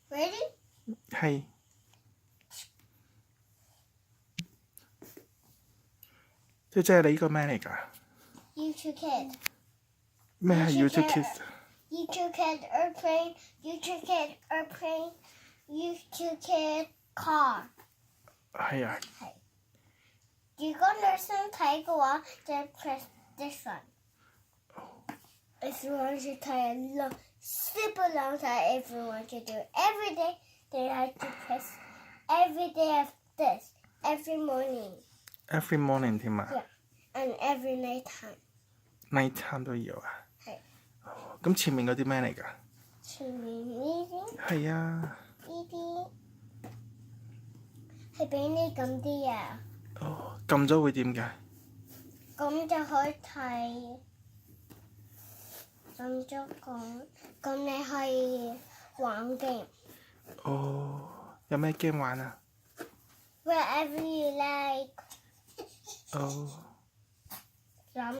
Ready？ 係。即係你呢個咩嚟㗎 ？YouTube Kid。咩係 YouTube Kids？YouTube Kid airplane。YouTube Kid airplane。YouTube Kid car。係啊。係。如果女生睇嘅話，就 press this one。If you want to 睇super long time, if you want to do it every day, then you have to press every day of this, every morning。Every morning 添啊 ？Yeah，and every night time。night time 都要啊。係。咁前面嗰啲咩嚟㗎？前面呢啲？係啊。呢啲係俾你撳啲啊。撳咗會點㗎？咁就可以睇。撳咗咁你可以玩 game。有咩 game 玩啊？ Wherever you like。